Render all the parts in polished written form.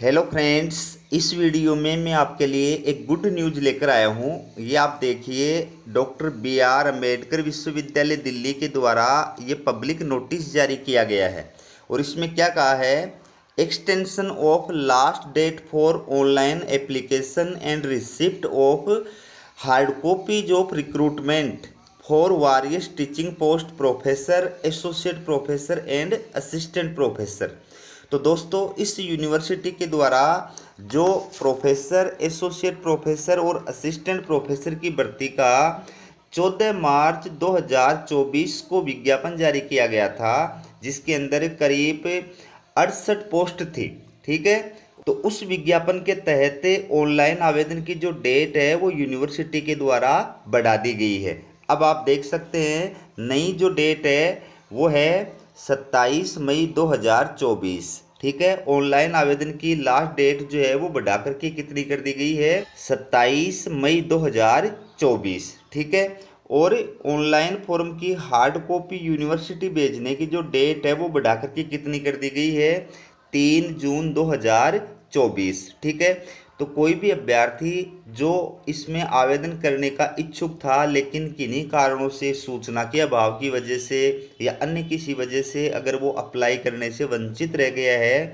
Hello friends, इस video में मैं आपके लिए एक गुड न्यूज़ लेकर आया हूँ। ये आप देखिए, डॉक्टर बी.आर. अम्बेडकर विश्वविद्यालय दिल्ली के द्वारा ये पब्लिक नोटिस जारी किया गया है। और इसमें क्या कहा है, extension of last date for online application and receipt of hard copies of recruitment for various teaching post professor, associate professor and assistant professor. तो दोस्तों, इस यूनिवर्सिटी के द्वारा जो प्रोफेसर, एसोसिएट प्रोफेसर और असिस्टेंट प्रोफेसर की भर्ती का 14 मार्च 2024 को विज्ञापन जारी किया गया था, जिसके अंदर करीब 68 पोस्ट थी। ठीक है, तो उस विज्ञापन के तहत ऑनलाइन आवेदन की जो डेट है वो यूनिवर्सिटी के द्वारा बढ़ा दी गई है। अब आप देख सकते हैं, नई जो डेट है वो है 27 मई 2024। ठीक है, ऑनलाइन आवेदन की लास्ट डेट जो है वो बढ़ा करके कितनी कर दी गई है, 27 मई 2024। ठीक है, और ऑनलाइन फॉर्म की हार्ड कॉपी यूनिवर्सिटी भेजने की जो डेट है वो बढ़ा करके कितनी कर दी गई है, 3 जून 2024। ठीक है, तो कोई भी अभ्यर्थी जो इसमें आवेदन करने का इच्छुक था, लेकिन किन्हीं कारणों से, सूचना के अभाव की वजह से या अन्य किसी वजह से अगर वो अप्लाई करने से वंचित रह गया है,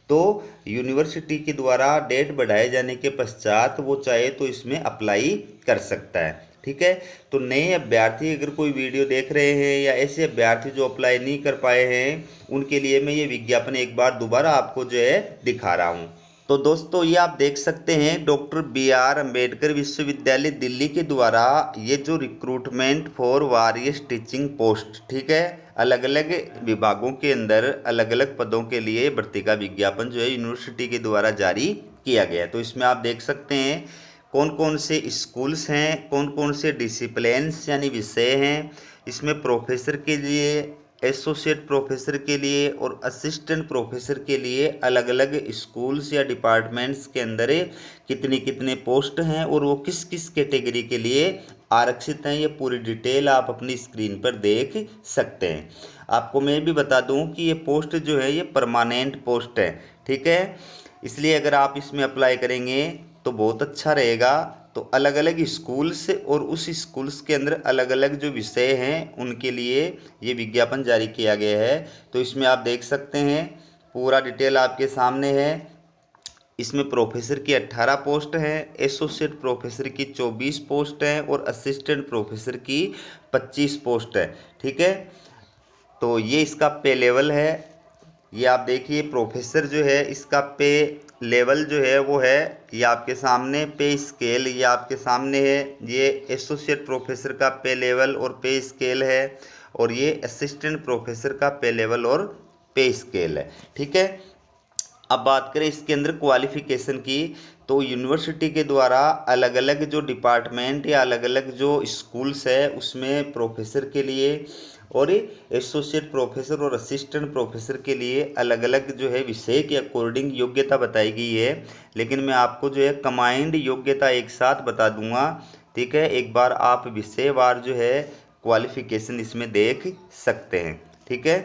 तो यूनिवर्सिटी के द्वारा डेट बढ़ाए जाने के पश्चात वो चाहे तो इसमें अप्लाई कर सकता है। ठीक है, तो नए अभ्यर्थी अगर कोई वीडियो देख रहे हैं या ऐसे अभ्यर्थी जो अप्लाई नहीं कर पाए हैं, उनके लिए मैं ये विज्ञापन एक बार दोबारा आपको जो है दिखा रहा हूँ। तो दोस्तों, ये आप देख सकते हैं, डॉक्टर बी.आर. अम्बेडकर विश्वविद्यालय दिल्ली के द्वारा ये जो recruitment for various teaching post, ठीक है, अलग अलग विभागों के अंदर अलग अलग पदों के लिए भर्ती का विज्ञापन जो है यूनिवर्सिटी के द्वारा जारी किया गया। तो इसमें आप देख सकते हैं कौन कौन से स्कूल्स हैं, कौन कौन से डिसिप्लिन्स यानी विषय हैं। इसमें प्रोफेसर के लिए, एसोसिएट प्रोफेसर के लिए और असिस्टेंट प्रोफेसर के लिए अलग अलग स्कूल्स या डिपार्टमेंट्स के अंदर कितनी कितने पोस्ट हैं और वो किस किस कैटेगरी के लिए आरक्षित हैं, ये पूरी डिटेल आप अपनी स्क्रीन पर देख सकते हैं। आपको मैं भी बता दूं कि ये पोस्ट जो है ये परमानेंट पोस्ट है। ठीक है, इसलिए अगर आप इसमें अप्लाई करेंगे तो बहुत अच्छा रहेगा। तो अलग अलग स्कूल्स और उस स्कूल्स के अंदर अलग अलग जो विषय हैं उनके लिए ये विज्ञापन जारी किया गया है। तो इसमें आप देख सकते हैं, पूरा डिटेल आपके सामने है। इसमें प्रोफेसर की 18 पोस्ट हैं, एसोसिएट प्रोफेसर की 24 पोस्ट हैं और असिस्टेंट प्रोफेसर की 25 पोस्ट है। ठीक है, तो ये इसका पे लेवल है। ये आप देखिए, प्रोफेसर जो है इसका पे लेवल जो है वो है, ये आपके सामने पे स्केल ये आपके सामने है। ये एसोसिएट प्रोफेसर का पे लेवल और पे स्केल है, और ये असिस्टेंट प्रोफेसर का पे लेवल और पे स्केल है। ठीक है, अब बात करें इसके अंदर क्वालिफिकेशन की, तो यूनिवर्सिटी के द्वारा अलग अलग जो डिपार्टमेंट या अलग अलग जो स्कूल्स है उसमें प्रोफेसर के लिए और एसोसिएट प्रोफेसर और असिस्टेंट प्रोफेसर के लिए अलग अलग जो है विषय के अकॉर्डिंग योग्यता बताई गई है। लेकिन मैं आपको जो है कंबाइंड योग्यता एक साथ बता दूंगा। ठीक है, एक बार आप विषयवार जो है क्वालिफिकेशन इसमें देख सकते हैं। ठीक है,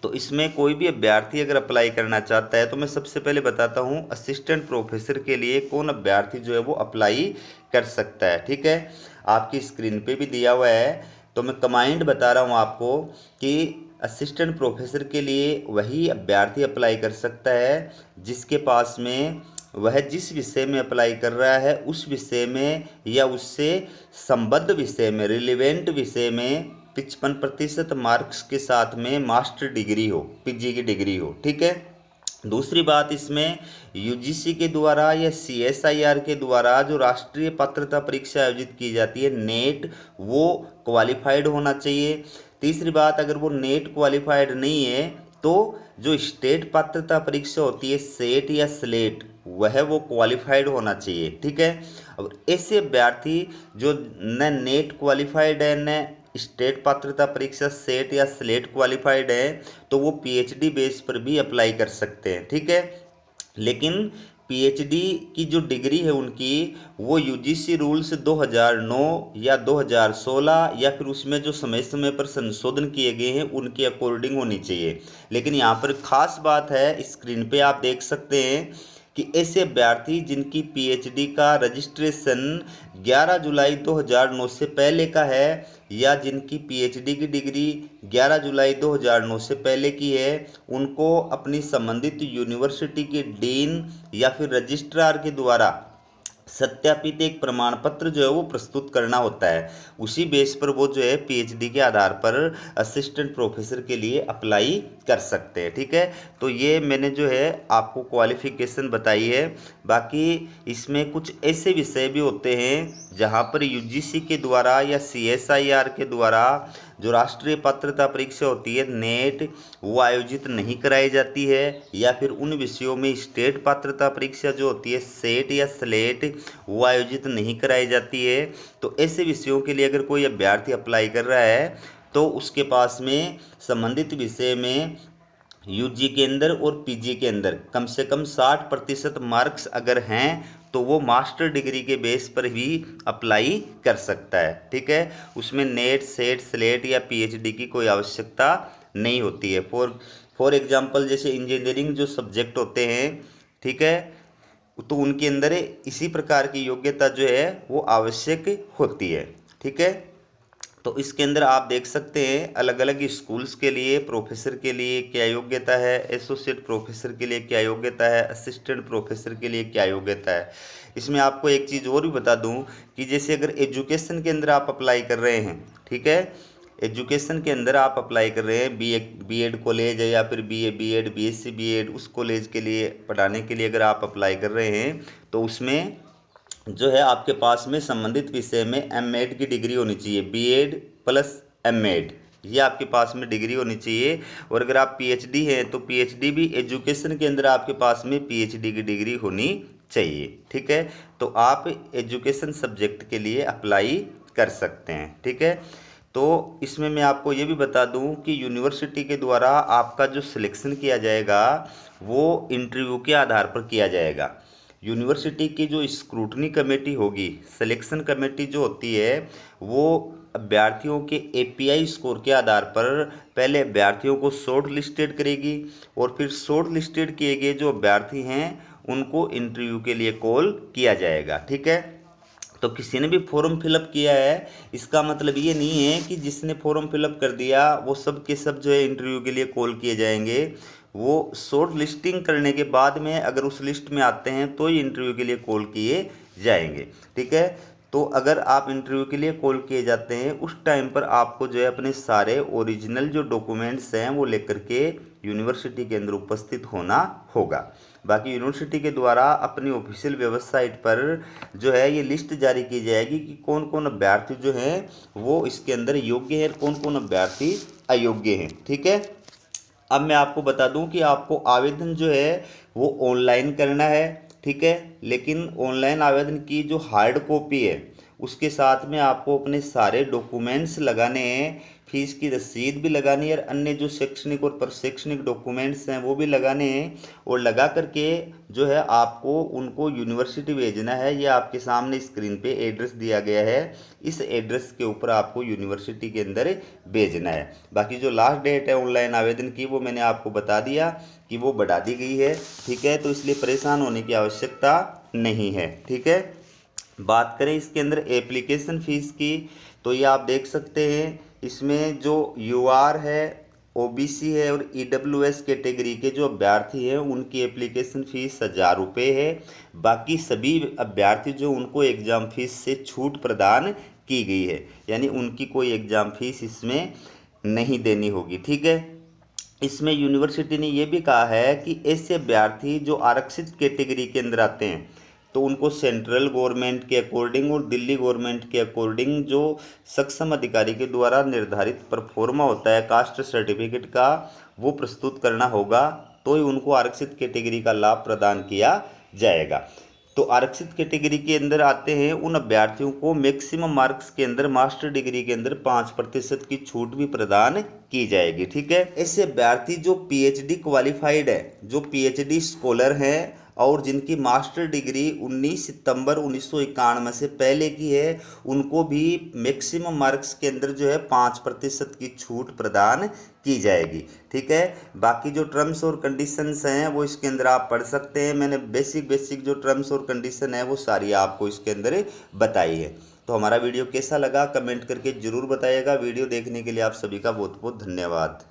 तो इसमें कोई भी अभ्यर्थी अगर अप्लाई करना चाहता है, तो मैं सबसे पहले बताता हूँ असिस्टेंट प्रोफेसर के लिए कौन अभ्यर्थी जो है वो अप्लाई कर सकता है। ठीक है, आपकी स्क्रीन पे भी दिया हुआ है, तो मैं कमांड बता रहा हूँ आपको कि असिस्टेंट प्रोफेसर के लिए वही अभ्यर्थी अप्लाई कर सकता है जिसके पास में वह जिस विषय में अप्लाई कर रहा है उस विषय में या उससे संबद्ध विषय में, रिलेवेंट विषय में 55% मार्क्स के साथ में मास्टर डिग्री हो, पीजी की डिग्री हो। ठीक है, दूसरी बात, इसमें यूजीसी के द्वारा या सीएसआईआर के द्वारा जो राष्ट्रीय पात्रता परीक्षा आयोजित की जाती है नेट, वो क्वालिफाइड होना चाहिए। तीसरी बात, अगर वो नेट क्वालिफाइड नहीं है तो जो स्टेट पात्रता परीक्षा होती है सेट या स्लेट, वह वो क्वालिफाइड होना चाहिए। ठीक है, अब ऐसे अभ्यर्थी जो न नेट क्वालिफाइड है न स्टेट पात्रता परीक्षा सेट या स्लेट क्वालिफाइड है, तो वो पीएचडी बेस पर भी अप्लाई कर सकते हैं। ठीक है, लेकिन पीएचडी की जो डिग्री है उनकी वो यूजीसी रूल्स 2009 या 2016 या फिर उसमें जो समय समय पर संशोधन किए गए हैं उनके अकॉर्डिंग होनी चाहिए। लेकिन यहाँ पर खास बात है, स्क्रीन पे आप देख सकते हैं कि ऐसे अभ्यर्थी जिनकी पीएचडी का रजिस्ट्रेशन 11 जुलाई 2009 से पहले का है या जिनकी पीएचडी की डिग्री 11 जुलाई 2009 से पहले की है, उनको अपनी संबंधित यूनिवर्सिटी के डीन या फिर रजिस्ट्रार के द्वारा सत्यापित एक प्रमाण पत्र जो है वो प्रस्तुत करना होता है। उसी बेस पर वो जो है पीएचडी के आधार पर असिस्टेंट प्रोफेसर के लिए अप्लाई कर सकते हैं। ठीक है, तो ये मैंने जो है आपको क्वालिफिकेशन बताई है। बाकी इसमें कुछ ऐसे विषय भी होते हैं जहाँ पर यूजीसी के द्वारा या सीएसआईआर के द्वारा जो राष्ट्रीय पात्रता परीक्षा होती है नेट, वो आयोजित नहीं कराई जाती है, या फिर उन विषयों में स्टेट पात्रता परीक्षा जो होती है सेट या स्लेट, वो आयोजित नहीं कराई जाती है। तो ऐसे विषयों के लिए अगर कोई अभ्यर्थी अप्लाई कर रहा है तो उसके पास में संबंधित विषय में यूजी के अंदर और पीजी के अंदर कम से कम 60% मार्क्स अगर हैं तो वो मास्टर डिग्री के बेस पर भी अप्लाई कर सकता है। ठीक है, उसमें नेट, सेट, स्लेट या पीएचडी की कोई आवश्यकता नहीं होती है। फॉर एग्जांपल जैसे इंजीनियरिंग जो सब्जेक्ट होते हैं, ठीक है, तो उनके अंदर इसी प्रकार की योग्यता जो है वो आवश्यक होती है। ठीक है, तो इसके अंदर आप देख सकते हैं अलग अलग स्कूल्स के लिए प्रोफेसर के लिए क्या योग्यता है, एसोसिएट प्रोफेसर के लिए क्या योग्यता है, असिस्टेंट प्रोफेसर के लिए क्या योग्यता है। इसमें आपको एक चीज़ और भी बता दूं कि जैसे अगर एजुकेशन के अंदर आप अप्लाई कर रहे हैं, ठीक है, एजुकेशन के अंदर आप अप्लाई कर रहे हैं बीएड कॉलेज है या फिर बीए बीएड बीएससी बीएड, उस कॉलेज के लिए पढ़ाने के लिए अगर आप अप्लाई कर रहे हैं तो उसमें जो है आपके पास में संबंधित विषय में एमएड की डिग्री होनी चाहिए। बीएड प्लस एमएड ये आपके पास में डिग्री होनी चाहिए। और अगर आप पीएचडी हैं तो पीएचडी भी एजुकेशन के अंदर आपके पास में पीएचडी की डिग्री होनी चाहिए। ठीक है, तो आप एजुकेशन सब्जेक्ट के लिए अप्लाई कर सकते हैं। ठीक है, तो इसमें मैं आपको ये भी बता दूं कि यूनिवर्सिटी के द्वारा आपका जो सिलेक्शन किया जाएगा वो इंटरव्यू के आधार पर किया जाएगा। यूनिवर्सिटी की जो स्क्रूटनी कमेटी होगी, सिलेक्शन कमेटी जो होती है, वो अभ्यर्थियों के एपीआई स्कोर के आधार पर पहले अभ्यर्थियों को शॉर्ट लिस्टेड करेगी और फिर शॉर्ट लिस्टेड किए गए जो अभ्यर्थी हैं उनको इंटरव्यू के लिए कॉल किया जाएगा। ठीक है, तो किसी ने भी फॉर्म फिलअप किया है इसका मतलब ये नहीं है कि जिसने फॉर्म फिलअप कर दिया वो सब के सब जो है इंटरव्यू के लिए कॉल किए जाएंगे। वो शॉर्ट लिस्टिंग करने के बाद में अगर उस लिस्ट में आते हैं तो ही इंटरव्यू के लिए कॉल किए जाएंगे। ठीक है, तो अगर आप इंटरव्यू के लिए कॉल किए जाते हैं उस टाइम पर आपको जो है अपने सारे ओरिजिनल जो डॉक्यूमेंट्स हैं वो लेकर के यूनिवर्सिटी के अंदर उपस्थित होना होगा। बाकी यूनिवर्सिटी के द्वारा अपनी ऑफिशियल वेबसाइट पर जो है ये लिस्ट जारी की जाएगी कि कौन कौन अभ्यर्थी जो हैं वो इसके अंदर योग्य हैं, कौन कौन अभ्यर्थी अयोग्य हैं। ठीक है, अब मैं आपको बता दूं कि आपको आवेदन जो है वो ऑनलाइन करना है। ठीक है, लेकिन ऑनलाइन आवेदन की जो हार्ड कॉपी है उसके साथ में आपको अपने सारे डॉक्यूमेंट्स लगाने हैं, फीस की रसीद भी लगानी है और अन्य जो शैक्षणिक और प्रशैक्षणिक डॉक्यूमेंट्स हैं वो भी लगाने हैं। और लगा करके जो है आपको उनको यूनिवर्सिटी भेजना है। ये आपके सामने स्क्रीन पे एड्रेस दिया गया है, इस एड्रेस के ऊपर आपको यूनिवर्सिटी के अंदर भेजना है। बाकी जो लास्ट डेट है ऑनलाइन आवेदन की वो मैंने आपको बता दिया कि वो बढ़ा दी गई है। ठीक है, तो इसलिए परेशान होने की आवश्यकता नहीं है। ठीक है, बात करें इसके अंदर एप्लीकेशन फ़ीस की तो ये आप देख सकते हैं इसमें जो यूआर है, ओबीसी है और ईडब्ल्यूएस कैटेगरी के जो अभ्यर्थी हैं उनकी एप्लीकेशन फ़ीस 1000 रुपये है। बाकी सभी अभ्यर्थी जो उनको एग्ज़ाम फीस से छूट प्रदान की गई है, यानी उनकी कोई एग्ज़ाम फीस इसमें नहीं देनी होगी। ठीक है, इसमें यूनिवर्सिटी ने यह भी कहा है कि ऐसे अभ्यर्थी जो आरक्षित कैटेगरी के अंदर आते हैं तो उनको सेंट्रल गवर्नमेंट के अकॉर्डिंग और दिल्ली गवर्नमेंट के अकॉर्डिंग जो सक्षम अधिकारी के द्वारा निर्धारित परफॉर्मा होता है कास्ट सर्टिफिकेट का, वो प्रस्तुत करना होगा, तो ही उनको आरक्षित कैटेगरी का लाभ प्रदान किया जाएगा। तो आरक्षित कैटेगरी के अंदर आते हैं उन अभ्यर्थियों को मैक्सिमम मार्क्स के अंदर मास्टर डिग्री के अंदर 5% की छूट भी प्रदान की जाएगी। ठीक है, ऐसे अभ्यर्थी जो पीएचडी क्वालिफाइड है, जो पीएचडी स्कॉलर हैं, और जिनकी मास्टर डिग्री 19 सितंबर 1991 से पहले की है उनको भी मैक्सिमम मार्क्स के अंदर जो है 5% की छूट प्रदान की जाएगी। ठीक है, बाकी जो टर्म्स और कंडीशंस हैं वो इसके अंदर आप पढ़ सकते हैं। मैंने बेसिक जो टर्म्स और कंडीशन है वो सारी आपको इसके अंदर बताई है। तो हमारा वीडियो कैसा लगा कमेंट करके ज़रूर बताइएगा। वीडियो देखने के लिए आप सभी का बहुत बहुत धन्यवाद।